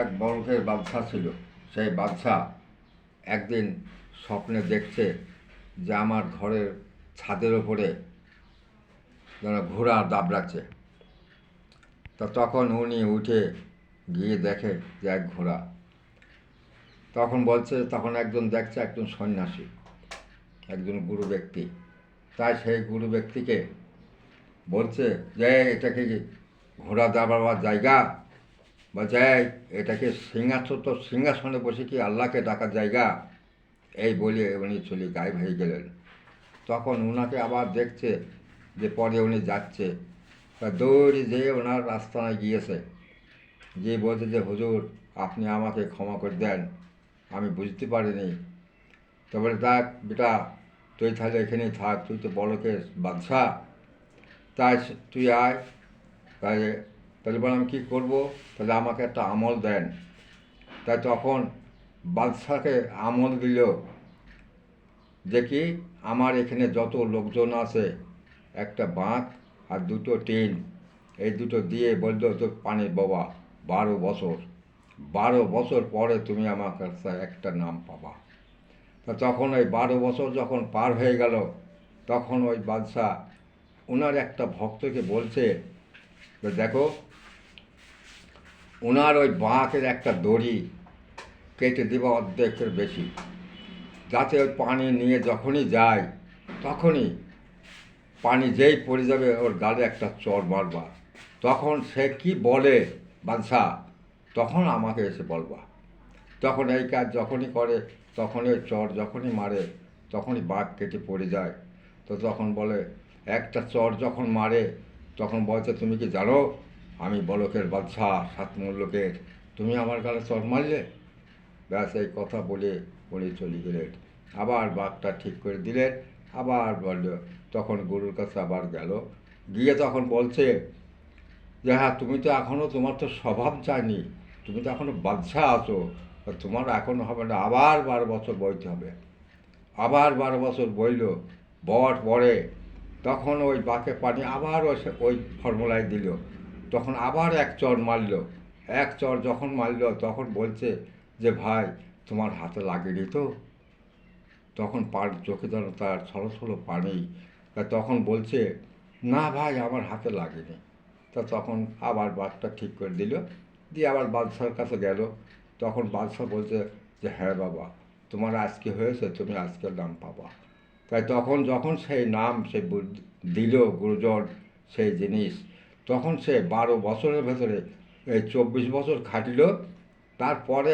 এক বরফের বাদশা ছিল। সেই বাদশা একদিন স্বপ্নে দেখছে যে আমার ঘরের ছাদের ওপরে যেন ঘোড়া দাবড়াচ্ছে। তা তখন উনি উঠে গিয়ে দেখে যে এক ঘোড়া। তখন একজন দেখছে একজন সন্ন্যাসী, একজন গুরু ব্যক্তি। তাই সেই গুরু ব্যক্তিকে বলছে যে এটা কি ঘোড়া দাবড়াবার জায়গা? বলছে এটা কি সিংহাসনে বসে কি আল্লাহকে ডাকার জায়গা? এই বলে উনি চলে গায়েব হয়ে গেলেন। তখন ওনাকে আবার দেখছে যে পরে উনি যাচ্ছে, তা দৌড়ে যেয়ে ওনার আস্তানায় গিয়েছে, গিয়ে বলছে যে হুজুর আপনি আমাকে ক্ষমা করে দেন, আমি বুঝতে পারিনি। তো বলে দেখ বেটা, তুই তাহলে এখানেই থাক, তুই তো বড়কের বাদশা, তাই তুই আয়। তাহলে বলে আমি কী করবো? তাহলে আমাকে একটা আমল দেন। তাই তখন বাদশাকে আমল দিল যে কি আমার এখানে যত লোকজন আছে একটা বাঁক আর দুটো টিন, এই দুটো দিয়ে বললো তো পানির বাবা 12 বছর, 12 বছর পরে তুমি আমার কাছে একটা নাম পাবা। তা তখন ওই 12 বছর যখন পার হয়ে গেল, তখন ওই বাদশা ওনার একটা ভক্তকে বলছে যে দেখো, ওনার ওই বাঁকের একটা দড়ি কেটে দেওয়া অর্ধেকের বেশি, যাতে ওই পানি নিয়ে যখনই যায় তখনই পানি যেই পড়ে যাবে ওর গালে একটা চর মারবা। তখন সে কি বলে বাদশা, তখন আমাকে এসে বলবা। তখন এই কাজ যখনই করে, তখনই ওই চর যখনই মারে তখনই বাঘ কেটে পড়ে যায়। তো তখন বলে একটা চর যখন মারে তখন বলছে তুমি কি জানো আমি বলকের বাদশা, 7 মুলুকের, তুমি আমার গালে চর মারলে? ব্যাস এই কথা বলে উনি চলে গেলেন। আবার বাঘটা ঠিক করে দিলেন। আবার বলল, তখন গুরুর কাছে আবার গেল, গিয়ে তখন বলছে যে হ্যাঁ তুমি তো এখনও, তোমার তো স্বভাব যায়নি, তুমি তো এখনও বাদশা আছো, তোমার এখনও হবে না, আবার 12 বছর বইতে হবে। আবার 12 বছর বইল, বর পরে তখন ওই বাঁকে পানি আবার ওই ফর্মুলায় দিল। তখন আবার এক চর মারল। এক চর যখন মারল তখন বলছে যে ভাই তোমার হাতে লাগেনি তো? তখন চোখে যেন তার ছলছল পানি। তখন বলছে না ভাই আমার হাতে লাগেনি। তা তখন আবার বাঘটা ঠিক করে দিল, দিয়ে আবার বাদশার কাছে গেল। তখন বাদশা বলছে যে হ্যাঁ বাবা, তোমার আজকে হয়েছে, তুমি আজকের নাম পাবা। তাই তখন যখন সেই নাম সে দিল গুরুজন সেই জিনিস, তখন সে 12 বছরের ভেতরে এই 24 বছর খাটিল। তারপরে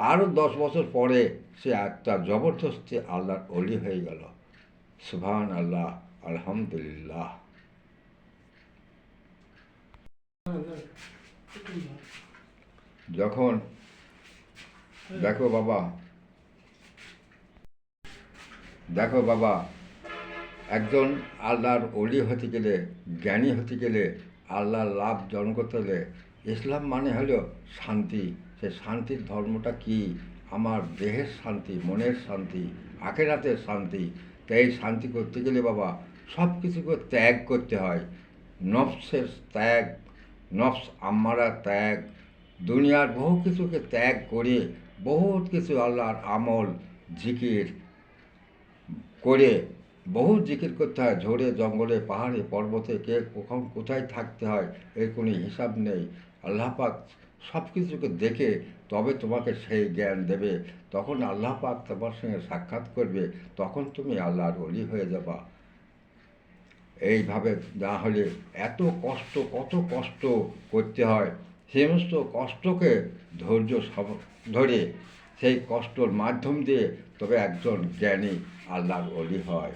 আরও 10 বছর পরে সে একটা জবরদস্তি আল্লাহর অলি হয়ে গেল। সুবহান আল্লাহ, আলহামদুলিল্লাহ। যখন দেখো বাবা, একজন আল্লাহর অলি হতে গেলে, জ্ঞানী হতে গেলে, আল্লাহর লাভ জন করতে হলে ইসলাম মানে হলো শান্তি। সে শান্তির ধর্মটা কি? আমার দেহের শান্তি, মনের শান্তি, আখেরাতের শান্তি। তাই এই শান্তি করতে গেলে বাবা সব কিছুকে ত্যাগ করতে হয়। নফসের ত্যাগ, নফস আম্মারা ত্যাগ, দুনিয়ার বহু কিছুকে ত্যাগ করে বহুত কিছু আল্লাহর আমল জিকির করে, বহু জিকির করতে হয়। ঝোড়ে জঙ্গলে পাহাড়ে পর্বতে কে কখন কোথায় থাকতে হয় এর কোনো হিসাব নেই। আল্লাহ পাক সব কিছুকে দেখে তবে তোমাকে সেই জ্ঞান দেবে। তখন আল্লাহ পাক তোমার সঙ্গে সাক্ষাৎ করবে, তখন তুমি আল্লাহর ওলি হয়ে যাবা। এইভাবে না হলে কত কষ্ট করতে হয়। সমস্ত কষ্টকে ধৈর্য ধরে সেই কষ্টর মাধ্যম দিয়ে তবে একজন জ্ঞানী আল্লাহর ওলি হয়।